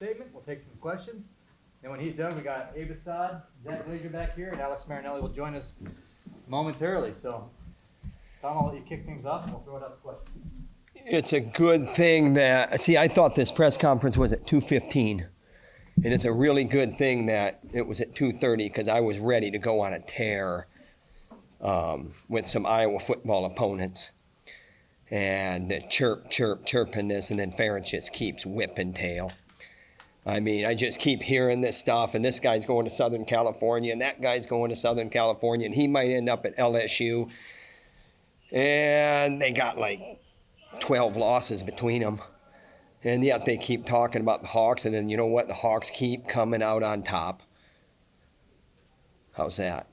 Statement. We'll take some questions. And when he's done, we got Abe Asad, Zach Glazer back here, and Alex Marinelli will join us momentarily. So, Tom, I'll let you kick things off, and we'll throw it up to questions. It's a good thing that, see, I thought this press conference was at 2:15. And it's a really good thing that it was at 2:30 because I was ready to go on a tear with some Iowa football opponents. And the chirping this, and then Ferentz just keeps whipping tail. I mean, I just keep hearing this stuff, and this guy's going to Southern California, and that guy's going to Southern California, and he might end up at LSU. And they got like 12 losses between them. And yet they keep talking about the Hawks, and then you know what? The Hawks keep coming out on top. How's that?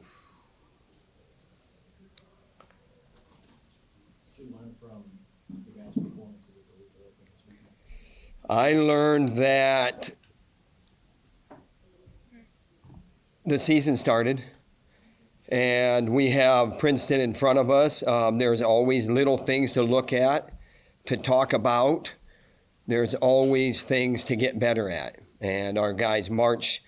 Did you learn from the guys' performances at the League this weekend? I learned that the season started, and we have Princeton in front of us. There's always little things to look at, to talk about. There's always things to get better at, and our guys march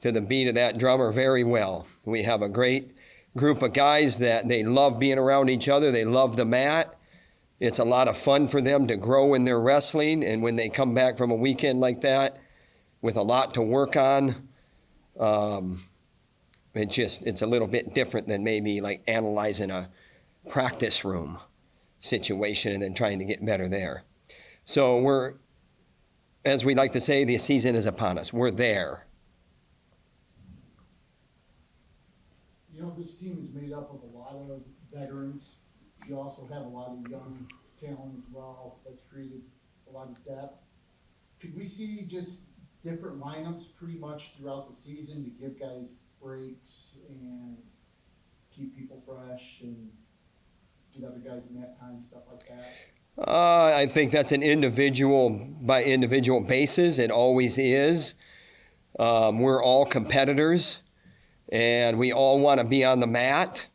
to the beat of that drummer very well. We have a great group of guys that they love being around each other. They love the mat. It's a lot of fun for them to grow in their wrestling, and when they come back from a weekend like that with a lot to work on, it's a little bit different than maybe like analyzing a practice room situation and then trying to get better there. So we're, as we like to say, the season is upon us. We're there. You know, this team is made up of a lot of veterans. You also have a lot of young talent as well. That's created a lot of depth. Could we see just different lineups pretty much throughout the season to give guys breaks and keep people fresh and get other guys mat time, stuff like that? I think that's an individual by individual basis. It always is. We're all competitors, and we all want to be on the mat.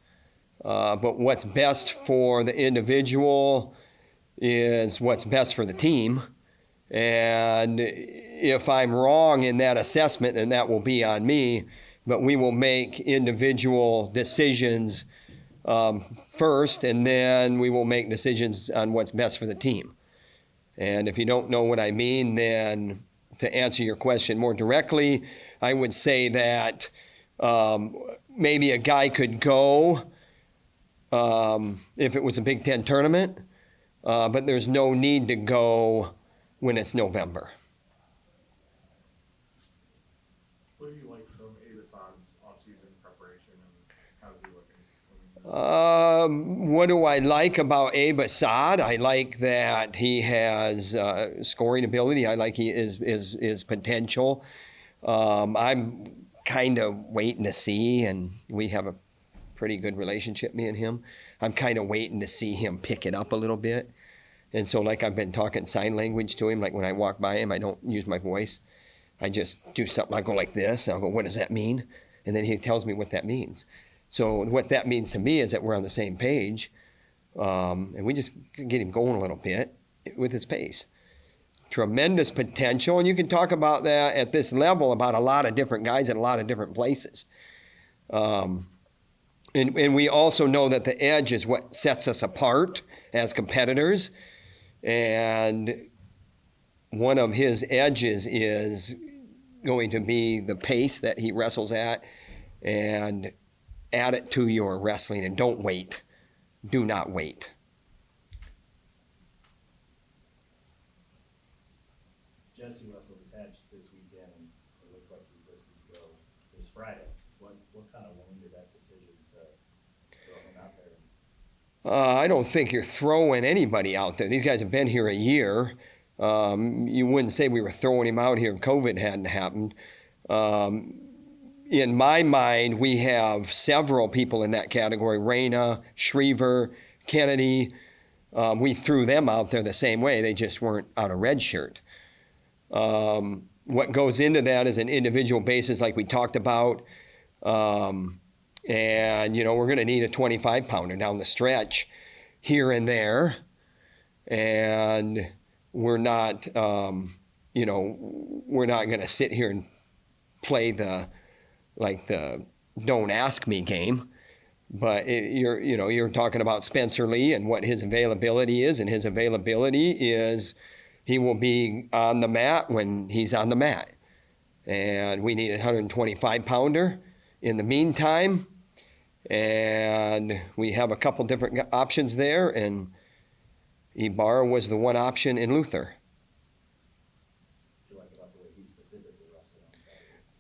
But what's best for the individual is what's best for the team. And if I'm wrong in that assessment, then that will be on me. But we will make individual decisions first, and then we will make decisions on what's best for the team. And if you don't know what I mean, then to answer your question more directly, I would say that maybe a guy could go if it was a Big Ten tournament, but there's no need to go when it's November. What do you like from Abe Asad's offseason preparation, and how's he looking? What do I like about Abe Asad? I like that he has scoring ability. I like his potential. I'm kind of waiting to see, and we have a pretty good relationship, me and him. I'm kind of waiting to see him pick it up a little bit. And so, like, I've been talking sign language to him. Like, when I walk by him, I don't use my voice. I just do something. I go like this, and I'll go, what does that mean? And then he tells me what that means. So what that means to me is that we're on the same page, and we just get him going a little bit with his pace. Tremendous potential, and you can talk about that at this level about a lot of different guys at a lot of different places. And we also know that the edge is what sets us apart as competitors, and one of his edges is going to be the pace that he wrestles at, and add it to your wrestling, and don't wait. Do not wait. Jesse wrestled attached this weekend, and it looks like he's listed to go this Friday. What kind of won did that decision to throw him out there? I don't think you're throwing anybody out there. These guys have been here a year. You wouldn't say we were throwing him out here if COVID hadn't happened. In my mind, we have several people in that category. Reyna, Schriever, Kennedy. We threw them out there the same way. They just weren't out of red shirt. What goes into that is an individual basis like we talked about. And, you know, we're going to need a 25-pounder down the stretch here and there. And we're not we're not going to sit here and play the don't ask me game. But you're talking about Spencer Lee and what his availability is, and his availability is he will be on the mat when he's on the mat. And we need a 125-pounder in the meantime. And we have a couple different options there, and Ibarra was the one option in Luther. What do you like about the way he specifically wrestled on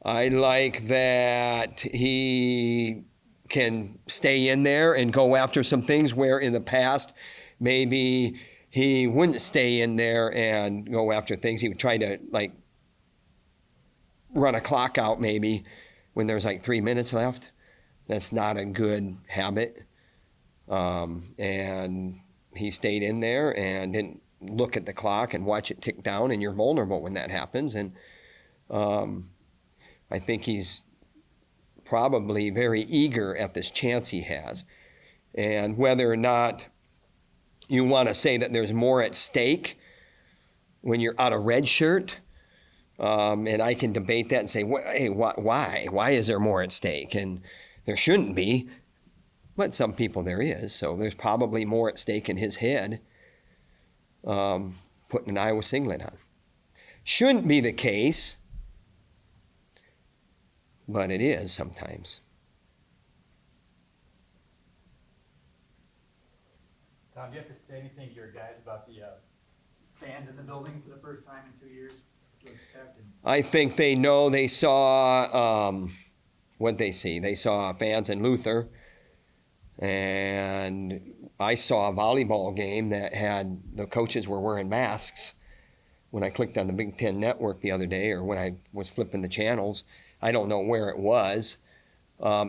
Saturday? I like that he can stay in there and go after some things where in the past maybe he wouldn't stay in there and go after things. He would try to run a clock out maybe when there's 3 minutes left. That's not a good habit. And he stayed in there and didn't look at the clock and watch it tick down, and you're vulnerable when that happens. And I think he's probably very eager at this chance he has. And whether or not you want to say that there's more at stake when you're out of red shirt, and I can debate that and say, hey, why? Why is there more at stake? And there shouldn't be, but some people there is. So there's probably more at stake in his head, putting an Iowa singlet on. Shouldn't be the case, but it is sometimes. Tom, do you have to say anything to your guys about the fans in the building for the first time in 2 years? What to expect? I think they know. They saw what they see. They saw fans in Luther, and I saw a volleyball game that had the coaches were wearing masks. When I clicked on the Big Ten Network the other day, or when I was flipping the channels, I don't know where it was.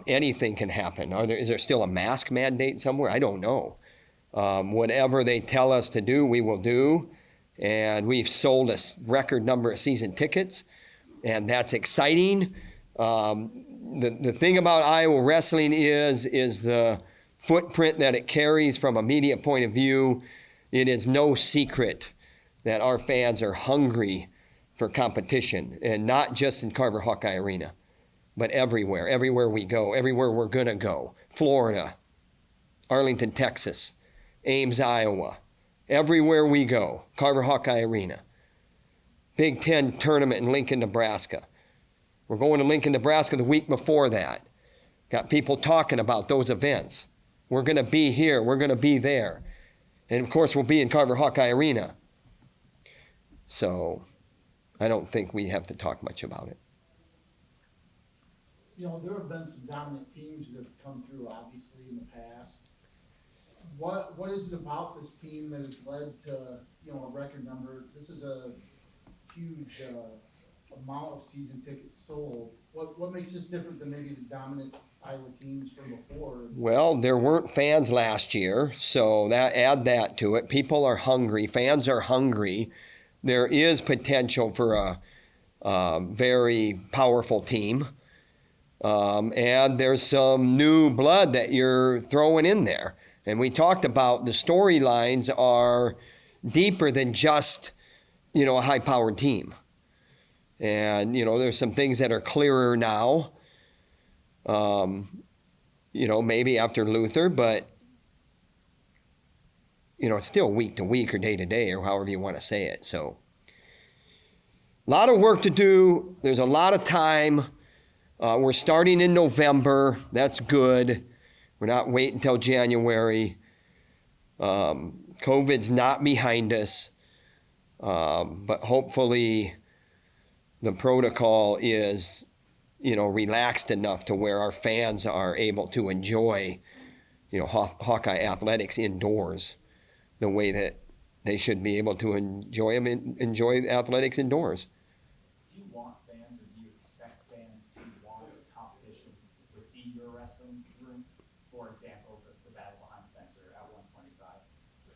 Anything can happen. Is there still a mask mandate somewhere? I don't know. Whatever they tell us to do, we will do. And we've sold a record number of season tickets, and that's exciting. The thing about Iowa wrestling is the footprint that it carries from a media point of view. It is no secret that our fans are hungry for competition, and not just in Carver Hawkeye Arena, but everywhere we go, everywhere we're going to go. Florida, Arlington, Texas, Ames, Iowa, everywhere we go, Carver Hawkeye Arena. Big Ten tournament in Lincoln, Nebraska. We're going to Lincoln, Nebraska the week before that. Got people talking about those events. We're going to be here, we're going to be there. And of course, we'll be in Carver Hawkeye Arena. So I don't think we have to talk much about it. There have been some dominant teams that have come through, obviously, in the past. What is it about this team that has led to, a record number? This is a huge amount of season tickets sold. What makes this different than maybe the dominant Iowa teams from before? Well, there weren't fans last year, so add that to it. People are hungry. Fans are hungry. There is potential for a very powerful team. And there's some new blood that you're throwing in there. And we talked about the storylines are deeper than just, a high-powered team. And, there's some things that are clearer now, maybe after Luther, but, it's still week to week or day to day or however you want to say it. So a lot of work to do. There's a lot of time. We're starting in November. That's good. We're not waiting until January. COVID's not behind us. But hopefully the protocol is, relaxed enough to where our fans are able to enjoy, Hawkeye athletics indoors the way that they should be able to enjoy athletics indoors. Do you want fans, or do you expect fans to want competition within your wrestling room? For example, the battle behind Spencer at 125, for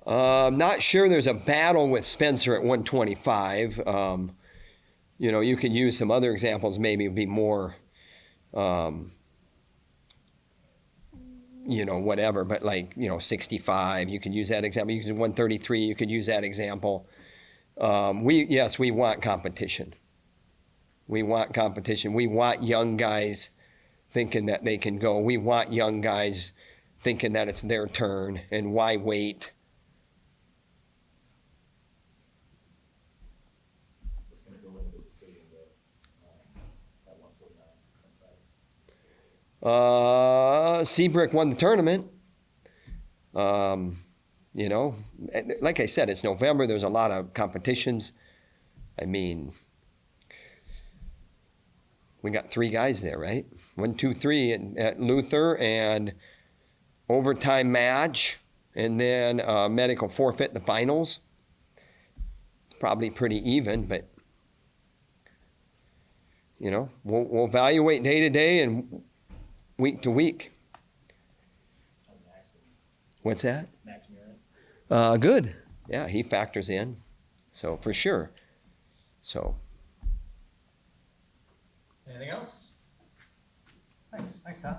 example. Not sure there's a battle with Spencer at 125. You can use some other examples, maybe be more, whatever, but 65, you can use that example. You can use 133, you could use that example. Yes, we want competition. We want competition. We want young guys thinking that they can go. We want young guys thinking that it's their turn, and why wait? What's gonna go into the decision at 149? Seabrook won the tournament. You know, like I said, it's November. There's a lot of competitions. I mean, we got 3 guys there, right? 1, 2, 3 at Luther, and overtime match, and then medical forfeit in the finals. It's probably pretty even, but you know, we'll evaluate day to day and week to week. What's that? Max Murin? Good. Yeah, he factors in. So for sure. So. Anything else? Thanks, Tom.